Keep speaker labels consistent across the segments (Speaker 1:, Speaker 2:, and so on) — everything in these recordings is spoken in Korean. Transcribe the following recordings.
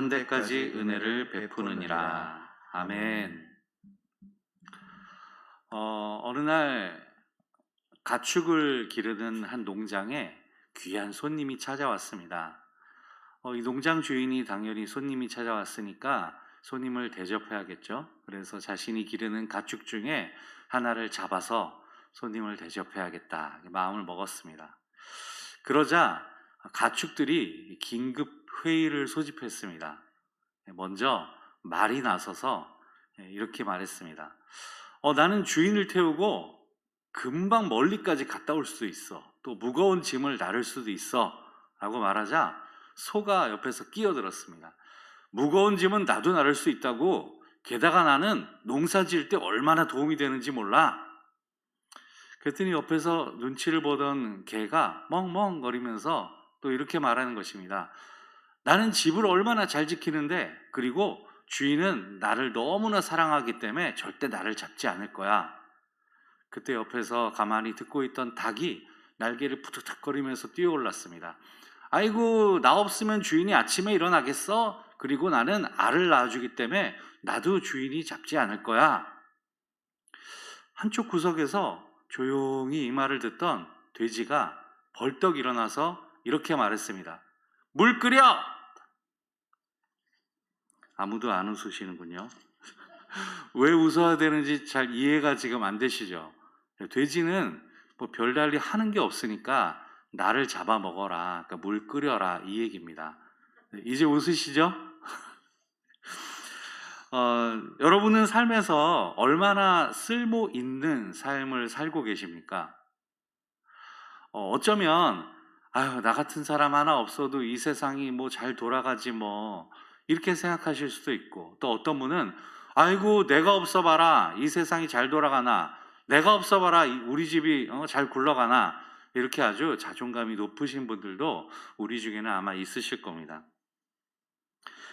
Speaker 1: 한때까지 은혜를 베푸느니라. 아멘. 어느 날 가축을 기르는 한 농장에 귀한 손님이 찾아왔습니다. 이 농장 주인이 당연히 손님이 찾아왔으니까 손님을 대접해야겠죠. 그래서 자신이 기르는 가축 중에 하나를 잡아서 손님을 대접해야겠다 마음을 먹었습니다. 그러자 가축들이 긴급 회의를 소집했습니다. 먼저 말이 나서서 이렇게 말했습니다. 나는 주인을 태우고 금방 멀리까지 갔다 올 수도 있어. 또 무거운 짐을 나를 수도 있어. 라고 말하자 소가 옆에서 끼어들었습니다. 무거운 짐은 나도 나를 수 있다고. 게다가 나는 농사 지을 때 얼마나 도움이 되는지 몰라. 그랬더니 옆에서 눈치를 보던 개가 멍멍거리면서 또 이렇게 말하는 것입니다. 나는 집을 얼마나 잘 지키는데, 그리고 주인은 나를 너무나 사랑하기 때문에 절대 나를 잡지 않을 거야. 그때 옆에서 가만히 듣고 있던 닭이 날개를 푸득득거리면서 뛰어올랐습니다. 아이고, 나 없으면 주인이 아침에 일어나겠어? 그리고 나는 알을 낳아주기 때문에 나도 주인이 잡지 않을 거야. 한쪽 구석에서 조용히 이 말을 듣던 돼지가 벌떡 일어나서 이렇게 말했습니다. 물 끓여! 아무도 안 웃으시는군요. 왜 웃어야 되는지 잘 이해가 지금 안 되시죠? 돼지는 뭐 별달리 하는 게 없으니까 나를 잡아먹어라, 그러니까 물 끓여라, 이 얘기입니다. 이제 웃으시죠? 여러분은 삶에서 얼마나 쓸모 있는 삶을 살고 계십니까? 어쩌면 아유, 나 같은 사람 하나 없어도 이 세상이 뭐 잘 돌아가지 뭐, 이렇게 생각하실 수도 있고, 또 어떤 분은 아이고, 내가 없어 봐라, 이 세상이 잘 돌아가나, 내가 없어 봐라, 우리 집이 잘 굴러가나, 이렇게 아주 자존감이 높으신 분들도 우리 중에는 아마 있으실 겁니다.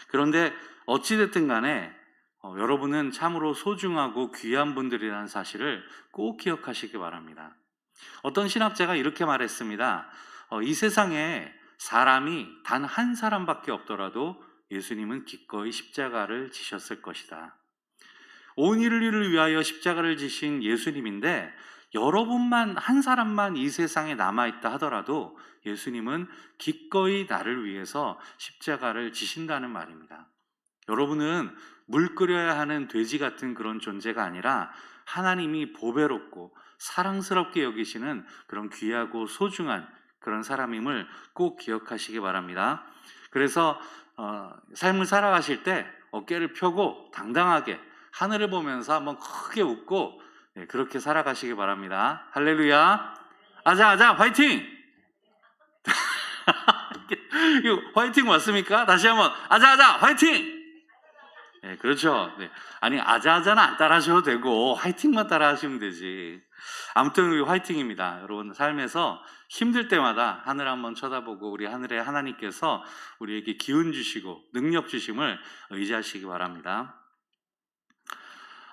Speaker 1: 그런데 어찌됐든 간에 여러분은 참으로 소중하고 귀한 분들이라는 사실을 꼭 기억하시기 바랍니다. 어떤 신학자가 이렇게 말했습니다. 이 세상에 사람이 단 한 사람밖에 없더라도 예수님은 기꺼이 십자가를 지셨을 것이다. 온 인류를 위하여 십자가를 지신 예수님인데, 여러분만, 한 사람만 이 세상에 남아있다 하더라도 예수님은 기꺼이 나를 위해서 십자가를 지신다는 말입니다. 여러분은 물 끓여야 하는 돼지 같은 그런 존재가 아니라 하나님이 보배롭고 사랑스럽게 여기시는 그런 귀하고 소중한 그런 사람임을 꼭 기억하시기 바랍니다. 그래서 삶을 살아가실 때 어깨를 펴고 당당하게 하늘을 보면서 한번 크게 웃고 그렇게 살아가시기 바랍니다. 할렐루야. 아자 화이팅. 이거 화이팅 맞습니까? 다시 한번 아자 화이팅. 네, 그렇죠. 네. 아니, 아자아자는 안 따라 하셔도 되고 화이팅만 따라 하시면 되지. 아무튼 우리 화이팅입니다. 여러분, 삶에서 힘들 때마다 하늘 한번 쳐다보고 우리 하늘의 하나님께서 우리에게 기운 주시고 능력 주심을 의지하시기 바랍니다.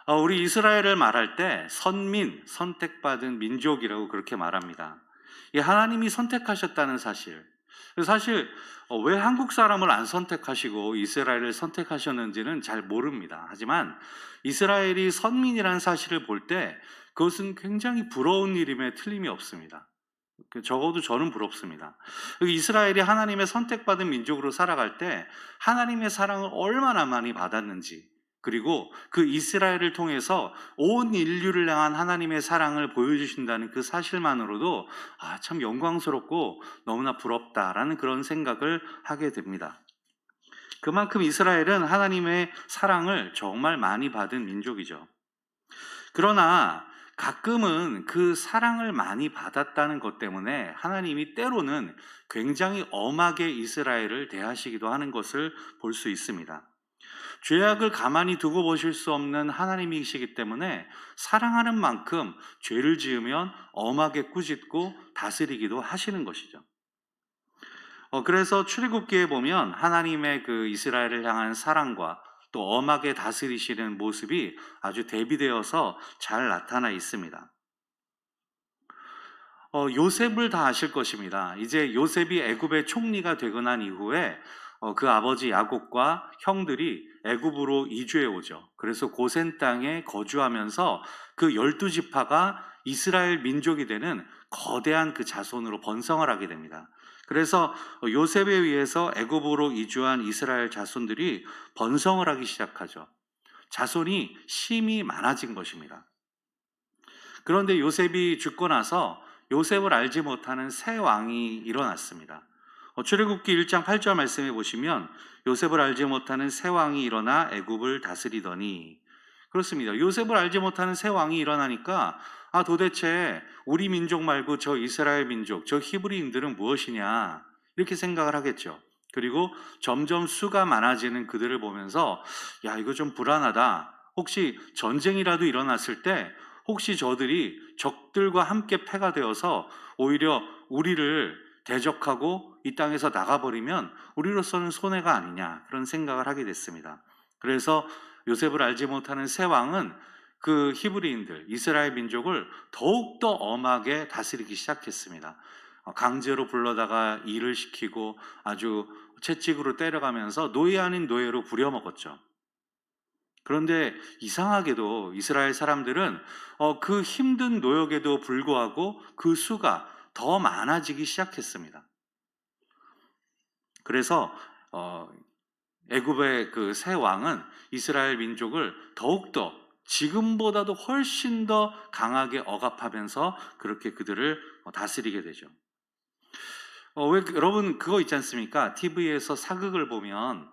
Speaker 1: 우리 이스라엘을 말할 때 선민, 선택받은 민족이라고 그렇게 말합니다. 이 하나님이 선택하셨다는 사실, 왜 한국 사람을 안 선택하시고 이스라엘을 선택하셨는지는 잘 모릅니다. 하지만 이스라엘이 선민이라는 사실을 볼 때 그것은 굉장히 부러운 일임에 틀림이 없습니다. 적어도 저는 부럽습니다. 이스라엘이 하나님의 선택받은 민족으로 살아갈 때 하나님의 사랑을 얼마나 많이 받았는지, 그리고 그 이스라엘을 통해서 온 인류를 향한 하나님의 사랑을 보여주신다는 그 사실만으로도 참 영광스럽고 너무나 부럽다라는 그런 생각을 하게 됩니다. 그만큼 이스라엘은 하나님의 사랑을 정말 많이 받은 민족이죠. 그러나 가끔은 그 사랑을 많이 받았다는 것 때문에 하나님이 때로는 굉장히 엄하게 이스라엘을 대하시기도 하는 것을 볼 수 있습니다. 죄악을 가만히 두고 보실 수 없는 하나님이시기 때문에 사랑하는 만큼 죄를 지으면 엄하게 꾸짖고 다스리기도 하시는 것이죠. 그래서 출애굽기에 보면 하나님의 그 이스라엘을 향한 사랑과 또 엄하게 다스리시는 모습이 아주 대비되어서 잘 나타나 있습니다. 요셉을 다 아실 것입니다. 이제 요셉이 애굽의 총리가 되고 난 이후에 그 아버지 야곱과 형들이 애굽으로 이주해 오죠. 그래서 고센 땅에 거주하면서 그 12지파가 이스라엘 민족이 되는 거대한 그 자손으로 번성을 하게 됩니다. 그래서 요셉에 의해서 애굽으로 이주한 이스라엘 자손들이 번성을 하기 시작하죠. 자손이 심히 많아진 것입니다. 그런데 요셉이 죽고 나서 요셉을 알지 못하는 새 왕이 일어났습니다. 출애굽기 1장 8절 말씀해 보시면 요셉을 알지 못하는 새 왕이 일어나 애굽을 다스리더니, 그렇습니다. 요셉을 알지 못하는 새 왕이 일어나니까 도대체 우리 민족 말고 저 이스라엘 민족, 저 히브리인들은 무엇이냐 이렇게 생각을 하겠죠. 그리고 점점 수가 많아지는 그들을 보면서 야, 이거 좀 불안하다. 혹시 전쟁이라도 일어났을 때 혹시 저들이 적들과 함께 패가 되어서 오히려 우리를 대적하고 이 땅에서 나가버리면 우리로서는 손해가 아니냐, 그런 생각을 하게 됐습니다. 그래서 요셉을 알지 못하는 새 왕은 그 히브리인들, 이스라엘 민족을 더욱더 엄하게 다스리기 시작했습니다. 강제로 불러다가 일을 시키고 아주 채찍으로 때려가면서 노예 아닌 노예로 부려먹었죠. 그런데 이상하게도 이스라엘 사람들은 그 힘든 노역에도 불구하고 그 수가 더 많아지기 시작했습니다. 그래서 애굽의 그 새 왕은 이스라엘 민족을 더욱더 지금보다도 훨씬 더 강하게 억압하면서 그렇게 그들을 다스리게 되죠. 여러분 그거 있지 않습니까? TV에서 사극을 보면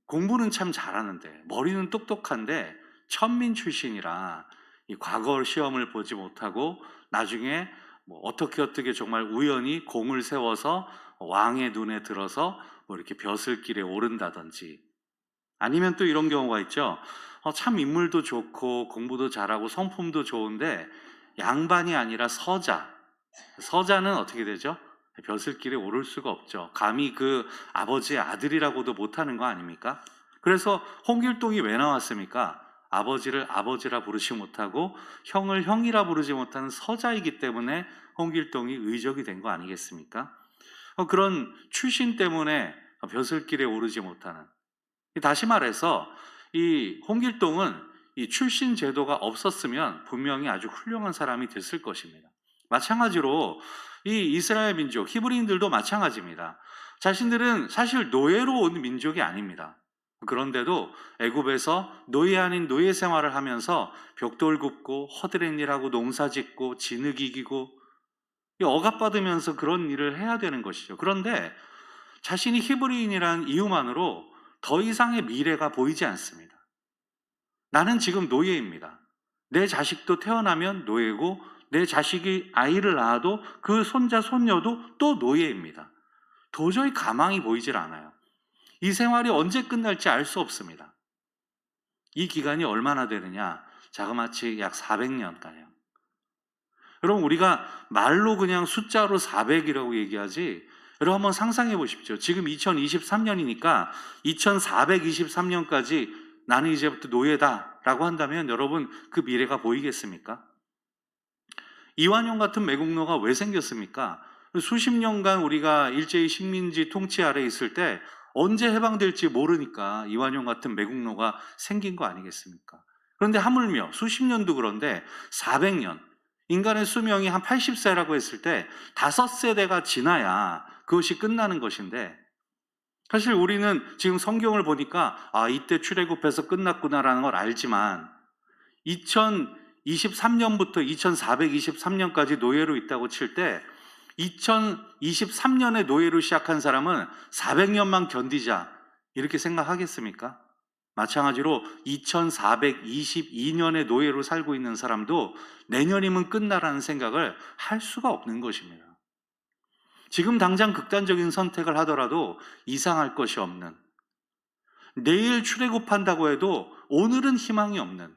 Speaker 1: 공부는 참 잘하는데 머리는 똑똑한데 천민 출신이라 이 과거 시험을 보지 못하고 나중에 뭐 어떻게 정말 우연히 공을 세워서 왕의 눈에 들어서 뭐 이렇게 벼슬길에 오른다든지, 아니면 또 이런 경우가 있죠. 참 인물도 좋고 공부도 잘하고 성품도 좋은데 양반이 아니라 서자는 어떻게 되죠? 벼슬길에 오를 수가 없죠. 감히 그 아버지의 아들이라고도 못하는 거 아닙니까? 그래서 홍길동이 왜 나왔습니까? 아버지를 아버지라 부르지 못하고 형을 형이라 부르지 못하는 서자이기 때문에 홍길동이 의적이 된 거 아니겠습니까? 그런 출신 때문에 벼슬길에 오르지 못하는, 다시 말해서 이 홍길동은 이 출신 제도가 없었으면 분명히 아주 훌륭한 사람이 됐을 것입니다. 마찬가지로 이 이스라엘 민족, 히브리인들도 마찬가지입니다. 자신들은 사실 노예로 온 민족이 아닙니다. 그런데도 애굽에서 노예 아닌 노예 생활을 하면서 벽돌 굽고 허드렛 일하고 농사 짓고 진흙 이기고 억압받으면서 그런 일을 해야 되는 것이죠. 그런데 자신이 히브리인이라는 이유만으로 더 이상의 미래가 보이지 않습니다. 나는 지금 노예입니다. 내 자식도 태어나면 노예고 내 자식이 아이를 낳아도 그 손자 손녀도 또 노예입니다. 도저히 가망이 보이질 않아요. 이 생활이 언제 끝날지 알 수 없습니다. 이 기간이 얼마나 되느냐? 자그마치 약 400년가량. 여러분, 우리가 말로 그냥 숫자로 400이라고 얘기하지, 여러분 한번 상상해 보십시오. 지금 2023년이니까 2423년까지 나는 이제부터 노예다라고 한다면 여러분 그 미래가 보이겠습니까? 이완용 같은 매국노가 왜 생겼습니까? 수십 년간 우리가 일제히 식민지 통치 아래 있을 때 언제 해방될지 모르니까 이완용 같은 매국노가 생긴 거 아니겠습니까? 그런데 하물며 수십 년도 그런데 400년, 인간의 수명이 한 80세라고 했을 때 5세대가 지나야 그것이 끝나는 것인데, 사실 우리는 지금 성경을 보니까 이때 출애굽해서 끝났구나라는 걸 알지만 2023년부터 2423년까지 노예로 있다고 칠 때 2023년에 노예로 시작한 사람은 400년만 견디자 이렇게 생각하겠습니까? 마찬가지로 2422년에 노예로 살고 있는 사람도 내년이면 끝나라는 생각을 할 수가 없는 것입니다. 지금 당장 극단적인 선택을 하더라도 이상할 것이 없는, 내일 출애굽한다고 해도 오늘은 희망이 없는,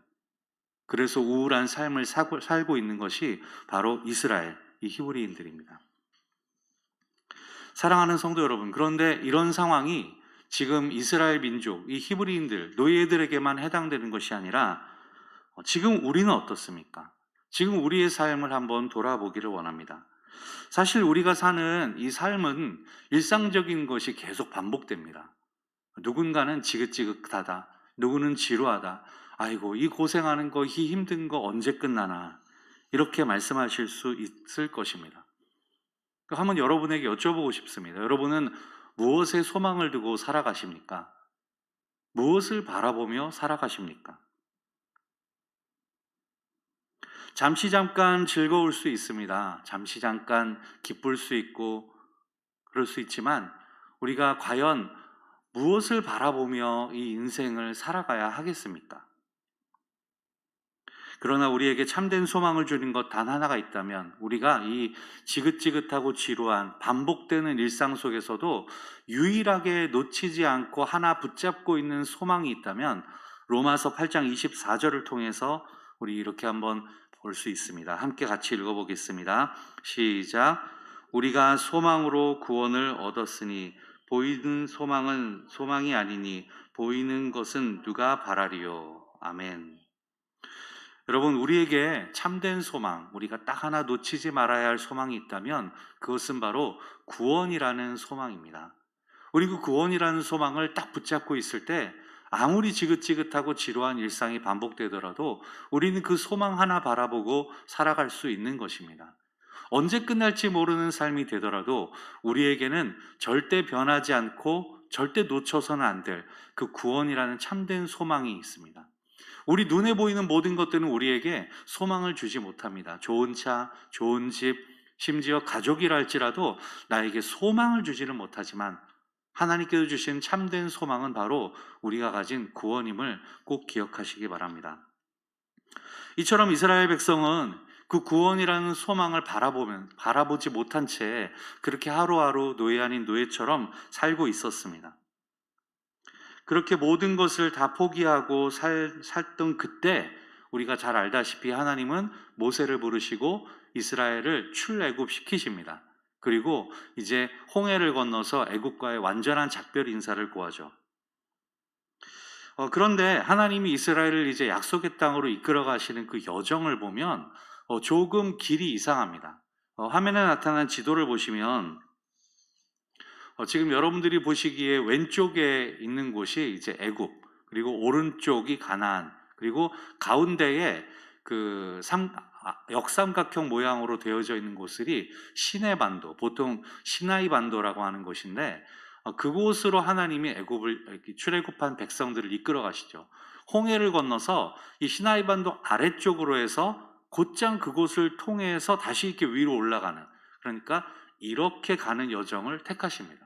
Speaker 1: 그래서 우울한 삶을 살고 있는 것이 바로 이스라엘, 이 히브리인들입니다. 사랑하는 성도 여러분, 그런데 이런 상황이 지금 이스라엘 민족, 이 히브리인들, 노예들에게만 해당되는 것이 아니라 지금 우리는 어떻습니까? 지금 우리의 삶을 한번 돌아보기를 원합니다. 사실 우리가 사는 이 삶은 일상적인 것이 계속 반복됩니다. 누군가는 지긋지긋하다. 누구는 지루하다. 아이고, 이 고생하는 거, 이 힘든 거 언제 끝나나. 이렇게 말씀하실 수 있을 것입니다. 한번 여러분에게 여쭤보고 싶습니다. 여러분은 무엇에 소망을 두고 살아가십니까? 무엇을 바라보며 살아가십니까? 잠시 잠깐 즐거울 수 있습니다. 잠시 잠깐 기쁠 수 있고 그럴 수 있지만 우리가 과연 무엇을 바라보며 이 인생을 살아가야 하겠습니까? 그러나 우리에게 참된 소망을 주는 것 단 하나가 있다면 우리가 이 지긋지긋하고 지루한 반복되는 일상 속에서도 유일하게 놓치지 않고 하나 붙잡고 있는 소망이 있다면 로마서 8장 24절을 통해서 우리 이렇게 한번 볼 수 있습니다. 함께 같이 읽어보겠습니다. 시작. 우리가 소망으로 구원을 얻었으니 보이는 소망은 소망이 아니니 보이는 것은 누가 바라리요. 아멘. 여러분, 우리에게 참된 소망, 우리가 딱 하나 놓치지 말아야 할 소망이 있다면 그것은 바로 구원이라는 소망입니다. 우리 그 구원이라는 소망을 딱 붙잡고 있을 때 아무리 지긋지긋하고 지루한 일상이 반복되더라도 우리는 그 소망 하나 바라보고 살아갈 수 있는 것입니다. 언제 끝날지 모르는 삶이 되더라도 우리에게는 절대 변하지 않고 절대 놓쳐서는 안 될 그 구원이라는 참된 소망이 있습니다. 우리 눈에 보이는 모든 것들은 우리에게 소망을 주지 못합니다. 좋은 차, 좋은 집, 심지어 가족이라 할지라도 나에게 소망을 주지는 못하지만 하나님께서 주신 참된 소망은 바로 우리가 가진 구원임을 꼭 기억하시기 바랍니다. 이처럼 이스라엘 백성은 그 구원이라는 소망을 바라보지 못한 채 그렇게 하루하루 노예 아닌 노예처럼 살고 있었습니다. 그렇게 모든 것을 다 포기하고 살던 그때 우리가 잘 알다시피 하나님은 모세를 부르시고 이스라엘을 출애굽시키십니다. 그리고 이제 홍해를 건너서 애굽과의 완전한 작별 인사를 고하죠. 그런데 하나님이 이스라엘을 이제 약속의 땅으로 이끌어 가시는 그 여정을 보면 조금 길이 이상합니다. 화면에 나타난 지도를 보시면 지금 여러분들이 보시기에 왼쪽에 있는 곳이 이제 애굽, 그리고 오른쪽이 가나안, 그리고 가운데에 그 역삼각형 모양으로 되어져 있는 곳들이 시내 반도, 보통 시나이 반도라고 하는 곳인데 그곳으로 하나님이 애굽을 출애굽한 백성들을 이끌어 가시죠. 홍해를 건너서 이 시나이 반도 아래쪽으로 해서 곧장 그곳을 통해서 다시 이렇게 위로 올라가는, 그러니까 이렇게 가는 여정을 택하십니다.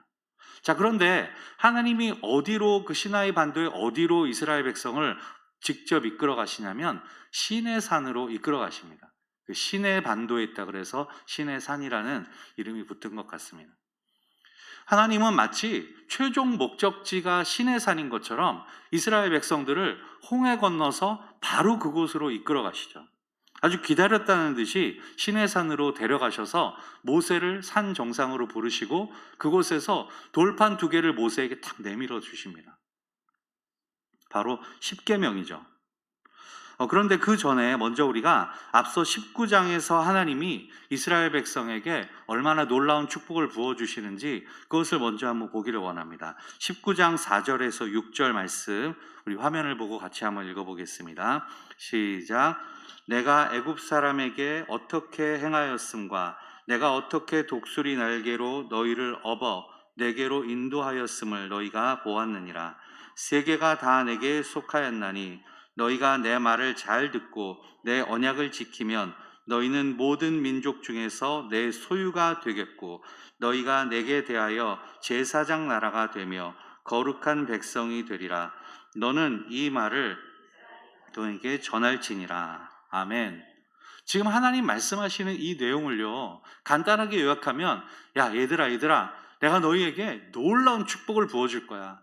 Speaker 1: 자, 그런데 하나님이 어디로, 그 시나이 반도의 어디로 이스라엘 백성을 직접 이끌어 가시냐면 시내산으로 이끌어 가십니다. 그 시내 반도에 있다 그래서 시내산이라는 이름이 붙은 것 같습니다. 하나님은 마치 최종 목적지가 시내산인 것처럼 이스라엘 백성들을 홍해 건너서 바로 그곳으로 이끌어 가시죠. 아주 기다렸다는 듯이 시내산으로 데려가셔서 모세를 산 정상으로 부르시고 그곳에서 돌판 2개를 모세에게 탁 내밀어 주십니다. 바로 십계명이죠. 그런데 그 전에 먼저 우리가 앞서 19장에서 하나님이 이스라엘 백성에게 얼마나 놀라운 축복을 부어주시는지 그것을 먼저 한번 보기를 원합니다. 19장 4절에서 6절 말씀 우리 화면을 보고 같이 한번 읽어보겠습니다. 시작. 내가 애굽 사람에게 어떻게 행하였음과 내가 어떻게 독수리 날개로 너희를 업어 내게로 인도하였음을 너희가 보았느니라. 세계가 다 내게 속하였나니 너희가 내 말을 잘 듣고 내 언약을 지키면 너희는 모든 민족 중에서 내 소유가 되겠고 너희가 내게 대하여 제사장 나라가 되며 거룩한 백성이 되리라. 너는 이 말을 너에게 전할지니라. 아멘. 지금 하나님 말씀하시는 이 내용을요, 간단하게 요약하면, 야, 얘들아, 내가 너희에게 놀라운 축복을 부어줄 거야.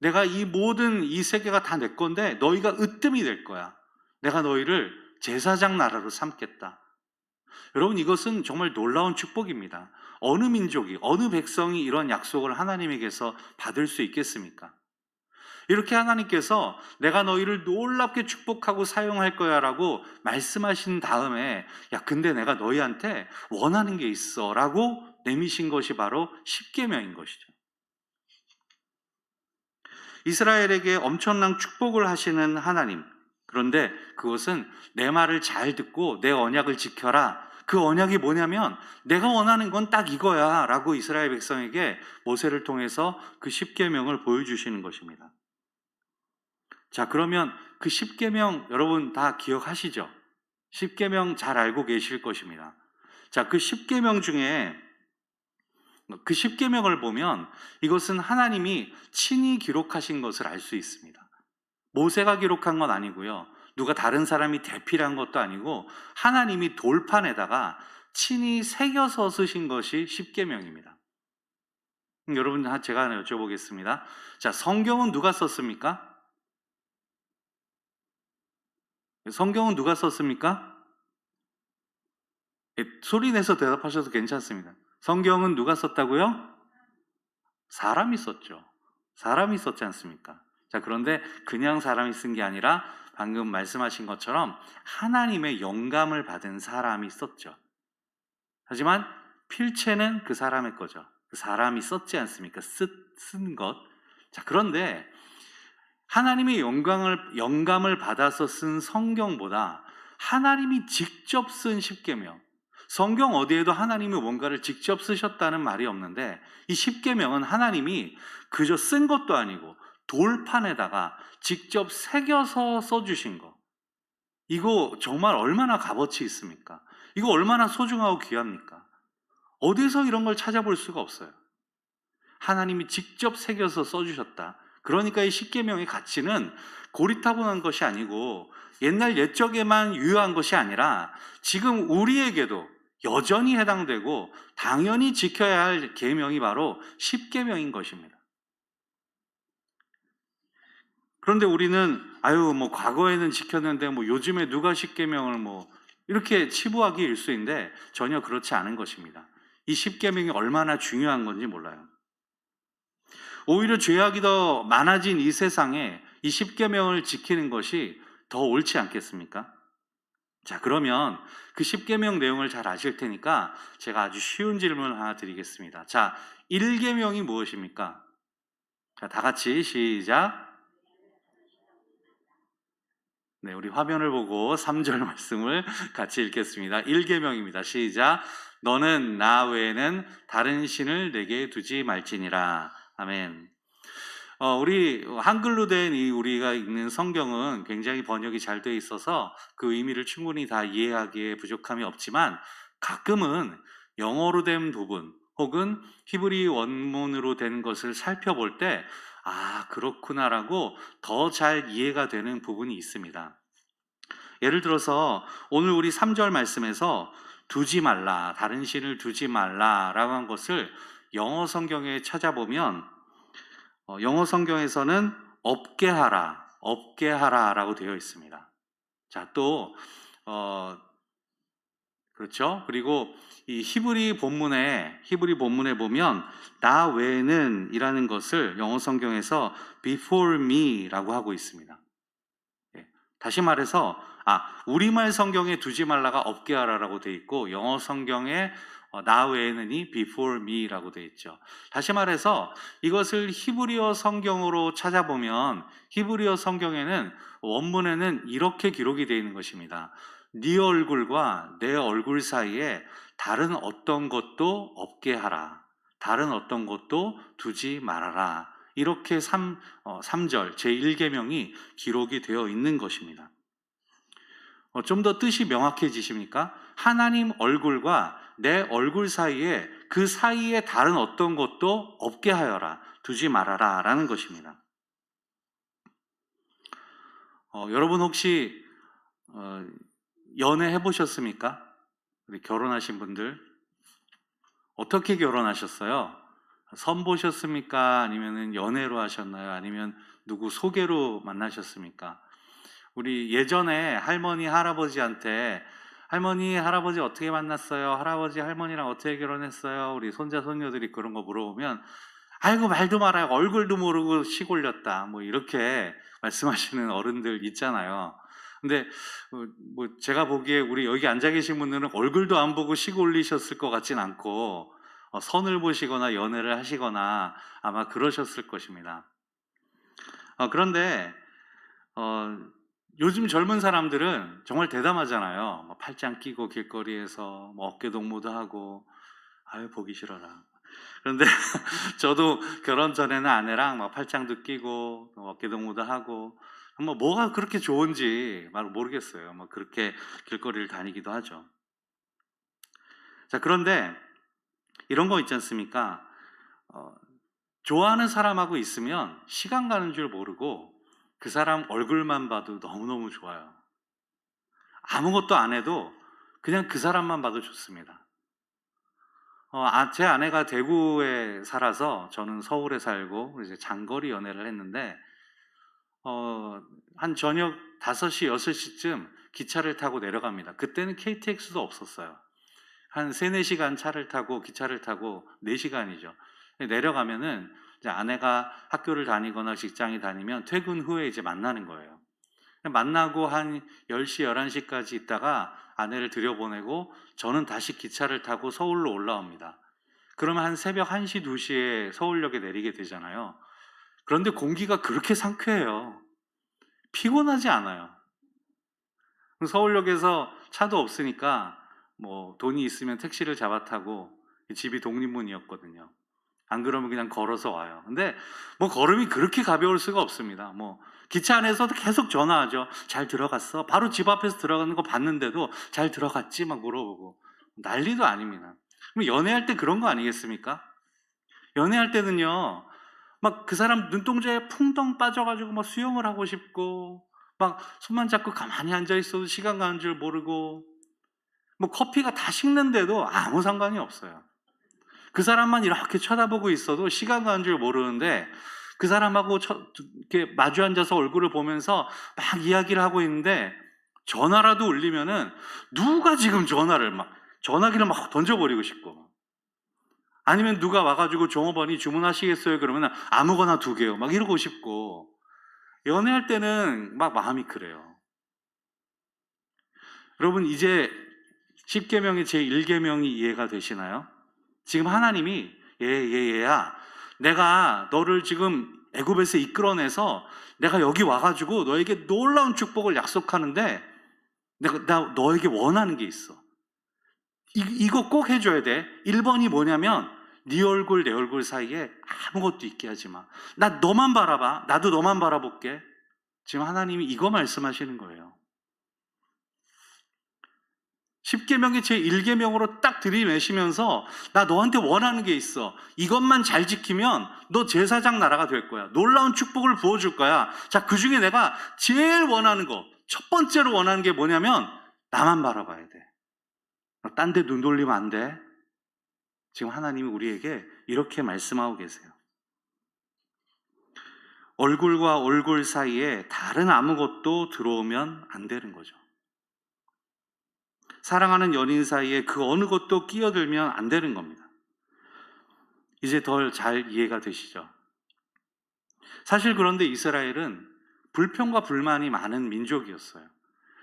Speaker 1: 내가 이 모든 이 세계가 다 내 건데 너희가 으뜸이 될 거야. 내가 너희를 제사장 나라로 삼겠다. 여러분, 이것은 정말 놀라운 축복입니다. 어느 민족이, 어느 백성이 이런 약속을 하나님에게서 받을 수 있겠습니까? 이렇게 하나님께서 내가 너희를 놀랍게 축복하고 사용할 거야 라고 말씀하신 다음에 야 근데 내가 너희한테 원하는 게 있어 라고 내미신 것이 바로 십계명인 것이죠. 이스라엘에게 엄청난 축복을 하시는 하나님, 그런데 그것은 내 말을 잘 듣고 내 언약을 지켜라. 그 언약이 뭐냐면 내가 원하는 건 딱 이거야 라고 이스라엘 백성에게 모세를 통해서 그 십계명을 보여주시는 것입니다. 자, 그러면 그 십계명 여러분 다 기억하시죠? 십계명 잘 알고 계실 것입니다. 자, 그 십계명 중에 그 십계명을 보면 이것은 하나님이 친히 기록하신 것을 알 수 있습니다. 모세가 기록한 건 아니고요. 누가 다른 사람이 대필한 것도 아니고 하나님이 돌판에다가 친히 새겨서 쓰신 것이 십계명입니다. 여러분 제가 하나 여쭤보겠습니다. 자, 성경은 누가 썼습니까? 성경은 누가 썼습니까? 소리 내서 대답하셔도 괜찮습니다. 성경은 누가 썼다고요? 사람이 썼죠. 사람이 썼지 않습니까? 자, 그런데 그냥 사람이 쓴 게 아니라 방금 말씀하신 것처럼 하나님의 영감을 받은 사람이 썼죠. 하지만 필체는 그 사람의 거죠. 그 사람이 썼지 않습니까? 쓴 것. 자, 그런데 하나님의 영감을 받아서 쓴 성경보다 하나님이 직접 쓴 십계명, 성경 어디에도 하나님이 뭔가를 직접 쓰셨다는 말이 없는데 이 십계명은 하나님이 그저 쓴 것도 아니고 돌판에다가 직접 새겨서 써주신 거. 이거 정말 얼마나 값어치 있습니까? 이거 얼마나 소중하고 귀합니까? 어디서 이런 걸 찾아볼 수가 없어요. 하나님이 직접 새겨서 써주셨다. 그러니까 이 십계명의 가치는 고리타분한 것이 아니고 옛날 옛적에만 유효한 것이 아니라 지금 우리에게도 여전히 해당되고 당연히 지켜야 할 계명이 바로 십계명인 것입니다. 그런데 우리는 뭐 과거에는 지켰는데 뭐 요즘에 누가 십계명을 뭐 이렇게 치부하기 일쑤인데 전혀 그렇지 않은 것입니다. 이 십계명이 얼마나 중요한 건지 몰라요. 오히려 죄악이 더 많아진 이 세상에 이 십계명을 지키는 것이 더 옳지 않겠습니까? 자, 그러면 그 십계명 내용을 잘 아실 테니까 제가 아주 쉬운 질문을 하나 드리겠습니다. 자, 1계명이 무엇입니까? 자, 다 같이 시작. 네, 우리 화면을 보고 3절 말씀을 같이 읽겠습니다. 1계명입니다. 시작. 너는 나 외에는 다른 신을 내게 두지 말지니라. 아멘. 우리 한글로 된 우리가 읽는 성경은 굉장히 번역이 잘 되어 있어서 그 의미를 충분히 다 이해하기에 부족함이 없지만 가끔은 영어로 된 부분 혹은 히브리 원문으로 된 것을 살펴볼 때 그렇구나라고 더 잘 이해가 되는 부분이 있습니다. 예를 들어서 오늘 우리 3절 말씀에서 두지 말라, 다른 신을 두지 말라라고 한 것을 영어 성경에 찾아보면 영어 성경에서는 없게 하라라고 되어 있습니다. 자, 또 그렇죠? 그리고 이 히브리 본문에 보면 나 외에는 이라는 것을 영어 성경에서 before me라고 하고 있습니다. 다시 말해서 우리말 성경에 두지 말라가 없게 하라라고 되어 있고 영어 성경에 나 외에는이 before me라고 되어 있죠. 다시 말해서 이것을 히브리어 성경으로 찾아보면 히브리어 성경에는 원문에는 이렇게 기록이 되어 있는 것입니다. 네 얼굴과 내 얼굴 사이에 다른 어떤 것도 없게 하라. 다른 어떤 것도 두지 말아라. 이렇게 3절 제1계명이 기록이 되어 있는 것입니다. 좀 더 뜻이 명확해지십니까? 하나님 얼굴과 내 얼굴 사이에 그 사이에 다른 어떤 것도 없게 하여라. 두지 말아라 라는 것입니다. 여러분 혹시 연애 해보셨습니까? 우리 결혼하신 분들 어떻게 결혼하셨어요? 선보셨습니까? 아니면 연애로 하셨나요? 아니면 누구 소개로 만나셨습니까? 우리 예전에 할머니 할아버지한테 할머니 할아버지 어떻게 만났어요? 할아버지 할머니랑 어떻게 결혼했어요? 우리 손자 손녀들이 그런 거 물어보면 아이고 말도 말아요. 얼굴도 모르고 식 올렸다. 뭐 이렇게 말씀하시는 어른들 있잖아요. 근데 뭐 제가 보기에 우리 여기 앉아 계신 분들은 얼굴도 안 보고 식 올리셨을 것 같진 않고 선을 보시거나 연애를 하시거나 아마 그러셨을 것입니다. 그런데 어, 요즘 젊은 사람들은 정말 대담하잖아요. 뭐 팔짱 끼고 길거리에서 뭐 어깨 동무도 하고, 아유 보기 싫어라. 그런데 저도 결혼 전에는 아내랑 막 팔짱도 끼고 어깨 동무도 하고, 뭐가 그렇게 좋은지 막 모르겠어요. 뭐 그렇게 길거리를 다니기도 하죠. 자, 그런데 이런 거 있지 않습니까? 어, 좋아하는 사람하고 있으면 시간 가는 줄 모르고 그 사람 얼굴만 봐도 너무너무 좋아요. 아무것도 안 해도 그냥 그 사람만 봐도 좋습니다. 제 아내가 대구에 살아서 저는 서울에 살고 이제 장거리 연애를 했는데, 한 저녁 5시, 6시쯤 기차를 타고 내려갑니다. 그때는 KTX도 없었어요. 한 3, 4시간 차를 타고, 기차를 타고 4시간이죠. 내려가면은 이제 아내가 학교를 다니거나 직장에 다니면 퇴근 후에 이제 만나는 거예요. 만나고 한 10시, 11시까지 있다가 아내를 들여보내고 저는 다시 기차를 타고 서울로 올라옵니다. 그러면 한 새벽 1시, 2시에 서울역에 내리게 되잖아요. 그런데 공기가 그렇게 상쾌해요. 피곤하지 않아요. 서울역에서 차도 없으니까 뭐 돈이 있으면 택시를 잡아 타고, 집이 독립문이었거든요. 안 그러면 그냥 걸어서 와요. 근데 뭐 걸음이 그렇게 가벼울 수가 없습니다. 뭐 기차 안에서도 계속 전화하죠. 잘 들어갔어? 바로 집 앞에서 들어가는 거 봤는데도 잘 들어갔지? 막 물어보고. 난리도 아닙니다. 그럼 연애할 때 그런 거 아니겠습니까? 연애할 때는요, 막 그 사람 눈동자에 풍덩 빠져가지고 막 수영을 하고 싶고, 막 손만 잡고 가만히 앉아 있어도 시간 가는 줄 모르고, 뭐 커피가 다 식는데도 아무 상관이 없어요. 그 사람만 이렇게 쳐다보고 있어도 시간 가는 줄 모르는데, 그 사람하고 이렇게 마주 앉아서 얼굴을 보면서 막 이야기를 하고 있는데 전화라도 울리면은 누가 지금 전화기를 막 던져버리고 싶고, 아니면 누가 와가지고 종업원이 주문하시겠어요? 그러면 아무거나 2개요. 막 이러고 싶고. 연애할 때는 막 마음이 그래요. 여러분, 이제 10계명의 제1계명이 이해가 되시나요? 지금 하나님이 얘야, 내가 너를 지금 애굽에서 이끌어내서 내가 여기 와가지고 너에게 놀라운 축복을 약속하는데, 나 너에게 원하는 게 있어. 이거 꼭 해줘야 돼. 1번이 뭐냐면 네 얼굴 내 얼굴 사이에 아무것도 있게 하지 마. 나 너만 바라봐. 나도 너만 바라볼게. 지금 하나님이 이거 말씀하시는 거예요. 10계명의 제1계명으로 딱 들이매시면서 나 너한테 원하는 게 있어. 이것만 잘 지키면 너 제사장 나라가 될 거야. 놀라운 축복을 부어줄 거야. 자, 그 중에 내가 제일 원하는 거, 첫 번째로 원하는 게 뭐냐면 나만 바라봐야 돼. 딴 데 눈 돌리면 안 돼. 지금 하나님이 우리에게 이렇게 말씀하고 계세요. 얼굴과 얼굴 사이에 다른 아무것도 들어오면 안 되는 거죠. 사랑하는 연인 사이에 그 어느 것도 끼어들면 안 되는 겁니다. 이제 덜 잘 이해가 되시죠? 사실 그런데 이스라엘은 불평과 불만이 많은 민족이었어요.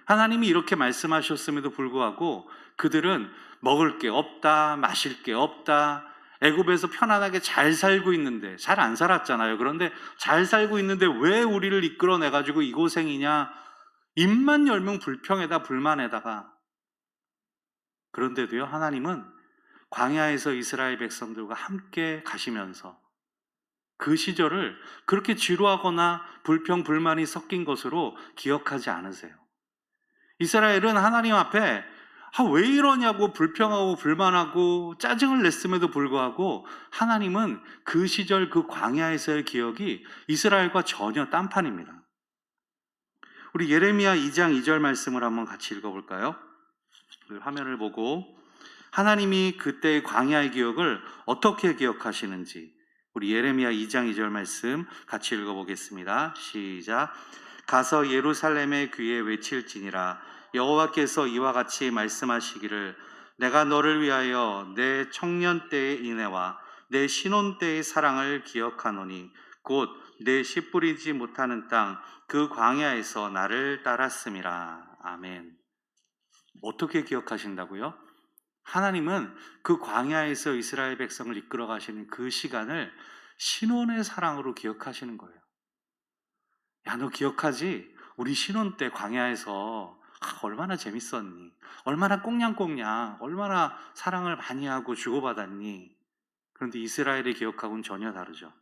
Speaker 1: 하나님이 이렇게 말씀하셨음에도 불구하고 그들은 먹을 게 없다, 마실 게 없다, 애굽에서 편안하게 잘 살고 있는데, 잘 안 살았잖아요. 그런데 잘 살고 있는데 왜 우리를 이끌어내가지고 이 고생이냐, 입만 열면 불평에다 불만에다가. 그런데도요, 하나님은 광야에서 이스라엘 백성들과 함께 가시면서 그 시절을 그렇게 지루하거나 불평, 불만이 섞인 것으로 기억하지 않으세요. 이스라엘은 하나님 앞에 왜 이러냐고 불평하고 불만하고 짜증을 냈음에도 불구하고 하나님은 그 시절 그 광야에서의 기억이 이스라엘과 전혀 딴판입니다. 우리 예레미야 2장 2절 말씀을 한번 같이 읽어볼까요? 화면을 보고 하나님이 그때의 광야의 기억을 어떻게 기억하시는지 우리 예레미야 2장 2절 말씀 같이 읽어보겠습니다. 시작. 가서 예루살렘의 귀에 외칠지니라. 여호와께서 이와 같이 말씀하시기를 내가 너를 위하여 내 청년 때의 인애와 내 신혼 때의 사랑을 기억하노니 곧 내 씨 뿌리지 못하는 땅 그 광야에서 나를 따랐음이라. 아멘. 어떻게 기억하신다고요? 하나님은 그 광야에서 이스라엘 백성을 이끌어 가시는 그 시간을 신혼의 사랑으로 기억하시는 거예요. 야, 너 기억하지? 우리 신혼 때 광야에서 얼마나 재밌었니? 얼마나 꽁냥꽁냥, 얼마나 사랑을 많이 하고 주고받았니? 그런데 이스라엘의 기억하고는 전혀 다르죠.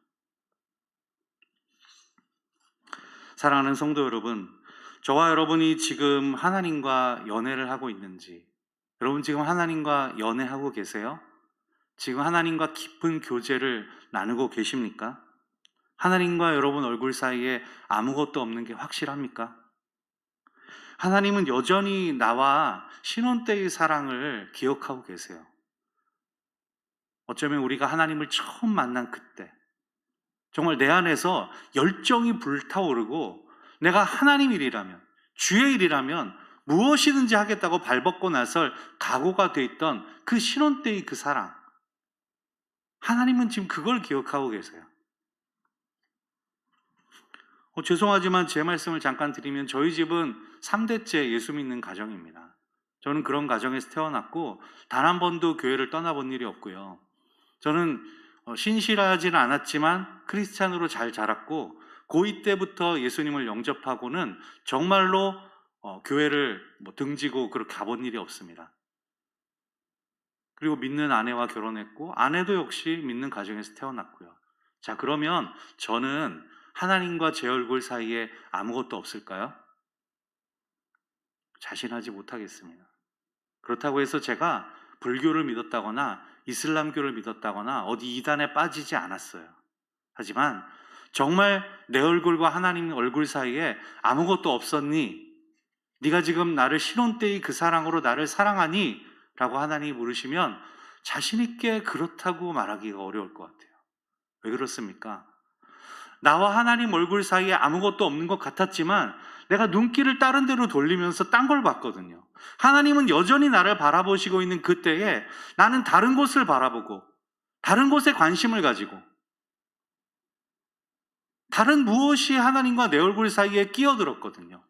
Speaker 1: 사랑하는 성도 여러분, 저와 여러분이 지금 하나님과 연애를 하고 있는지, 여러분 지금 하나님과 연애하고 계세요? 지금 하나님과 깊은 교제를 나누고 계십니까? 하나님과 여러분 얼굴 사이에 아무것도 없는 게 확실합니까? 하나님은 여전히 나와 신혼 때의 사랑을 기억하고 계세요. 어쩌면 우리가 하나님을 처음 만난 그때, 정말 내 안에서 열정이 불타오르고 내가 하나님 일이라면, 주의 일이라면 무엇이든지 하겠다고 발벗고 나설 각오가 돼 있던 그 신혼 때의 그 사랑, 하나님은 지금 그걸 기억하고 계세요. 죄송하지만 제 말씀을 잠깐 드리면 저희 집은 3대째 예수 믿는 가정입니다. 저는 그런 가정에서 태어났고 단 한 번도 교회를 떠나본 일이 없고요. 저는 신실하지는 않았지만 크리스찬으로 잘 자랐고 고2 때부터 예수님을 영접하고는 정말로 교회를 등지고 그렇게 가본 일이 없습니다. 그리고 믿는 아내와 결혼했고 아내도 역시 믿는 가정에서 태어났고요. 자, 그러면 저는 하나님과 제 얼굴 사이에 아무것도 없을까요? 자신하지 못하겠습니다. 그렇다고 해서 제가 불교를 믿었다거나 이슬람교를 믿었다거나 어디 이단에 빠지지 않았어요. 하지만 정말 내 얼굴과 하나님 얼굴 사이에 아무것도 없었니? 네가 지금 나를 신혼 때의 그 사랑으로 나를 사랑하니? 라고 하나님이 물으시면 자신 있게 그렇다고 말하기가 어려울 것 같아요. 왜 그렇습니까? 나와 하나님 얼굴 사이에 아무것도 없는 것 같았지만 내가 눈길을 다른 데로 돌리면서 딴 걸 봤거든요. 하나님은 여전히 나를 바라보시고 있는 그때에 나는 다른 곳을 바라보고 다른 곳에 관심을 가지고 다른 무엇이 하나님과 내 얼굴 사이에 끼어들었거든요.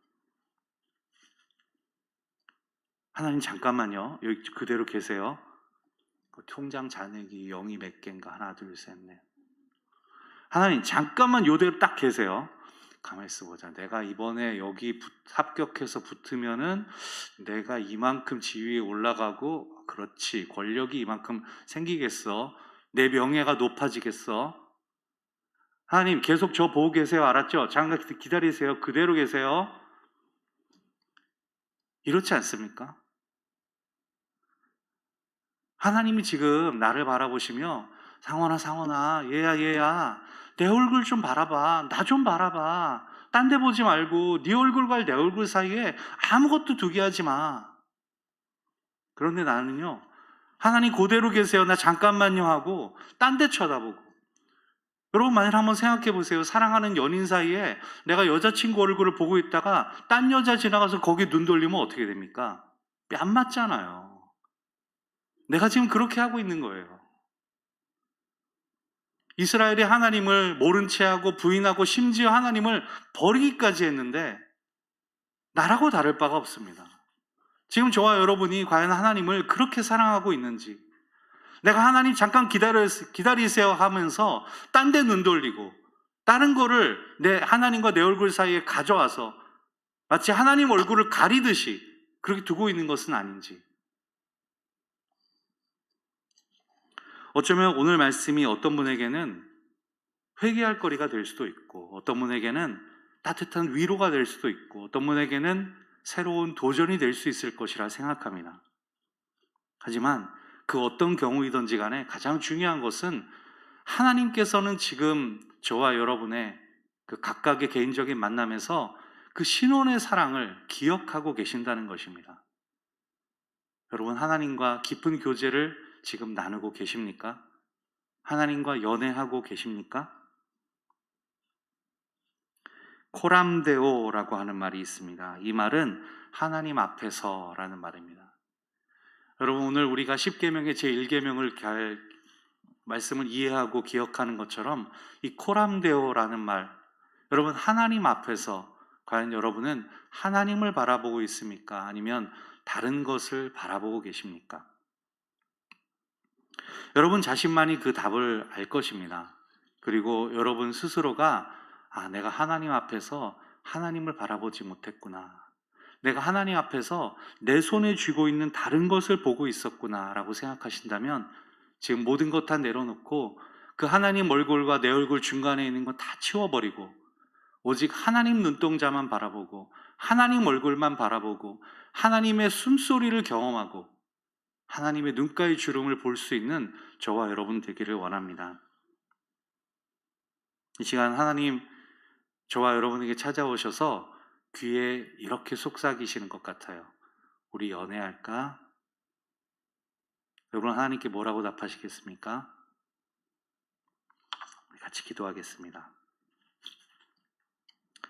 Speaker 1: 하나님 잠깐만요. 여기 그대로 계세요. 그 통장 잔액이 0이 몇 개인가? 하나, 둘, 셋, 넷. 하나님 잠깐만 요대로 딱 계세요. 가만히 있어보자. 내가 이번에 여기 합격해서 붙으면은 내가 이만큼 지위에 올라가고, 그렇지, 권력이 이만큼 생기겠어. 내 명예가 높아지겠어. 하나님 계속 저 보고 계세요. 알았죠? 잠깐 기다리세요. 그대로 계세요. 이렇지 않습니까? 하나님이 지금 나를 바라보시며 상원아 얘야 내 얼굴 좀 바라봐. 나 좀 바라봐. 딴 데 보지 말고 네 얼굴과 내 얼굴 사이에 아무것도 두게 하지 마. 그런데 나는요, 하나님 그대로 계세요. 나 잠깐만요 하고 딴 데 쳐다보고. 여러분 만일 한번 생각해 보세요. 사랑하는 연인 사이에 내가 여자친구 얼굴을 보고 있다가 딴 여자 지나가서 거기 눈 돌리면 어떻게 됩니까? 뺨 맞잖아요. 내가 지금 그렇게 하고 있는 거예요. 이스라엘이 하나님을 모른 채 하고 부인하고 심지어 하나님을 버리기까지 했는데 나라고 다를 바가 없습니다. 지금 저와 여러분이 과연 하나님을 그렇게 사랑하고 있는지, 내가 하나님 잠깐 기다리세요 하면서 딴 데 눈 돌리고 다른 거를 하나님과 내 얼굴 사이에 가져와서 마치 하나님 얼굴을 가리듯이 그렇게 두고 있는 것은 아닌지. 어쩌면 오늘 말씀이 어떤 분에게는 회개할 거리가 될 수도 있고, 어떤 분에게는 따뜻한 위로가 될 수도 있고, 어떤 분에게는 새로운 도전이 될 수 있을 것이라 생각합니다. 하지만 그 어떤 경우이든지 간에 가장 중요한 것은 하나님께서는 지금 저와 여러분의 그 각각의 개인적인 만남에서 그 신혼의 사랑을 기억하고 계신다는 것입니다. 여러분, 하나님과 깊은 교제를 지금 나누고 계십니까? 하나님과 연애하고 계십니까? 코람데오라고 하는 말이 있습니다. 이 말은 하나님 앞에서라는 말입니다. 여러분, 오늘 우리가 10계명의 제1계명을 말씀을 이해하고 기억하는 것처럼 이 코람데오라는 말, 여러분 하나님 앞에서 과연 여러분은 하나님을 바라보고 있습니까? 아니면 다른 것을 바라보고 계십니까? 여러분 자신만이 그 답을 알 것입니다. 그리고 여러분 스스로가 내가 하나님 앞에서 하나님을 바라보지 못했구나. 내가 하나님 앞에서 내 손에 쥐고 있는 다른 것을 보고 있었구나 라고 생각하신다면 지금 모든 것 다 내려놓고 그 하나님 얼굴과 내 얼굴 중간에 있는 거 다 치워버리고 오직 하나님 눈동자만 바라보고 하나님 얼굴만 바라보고 하나님의 숨소리를 경험하고 하나님의 눈가의 주름을 볼 수 있는 저와 여러분 되기를 원합니다. 이 시간 하나님 저와 여러분에게 찾아오셔서 귀에 이렇게 속삭이시는 것 같아요. 우리 연애할까? 여러분 하나님께 뭐라고 답하시겠습니까? 같이 기도하겠습니다.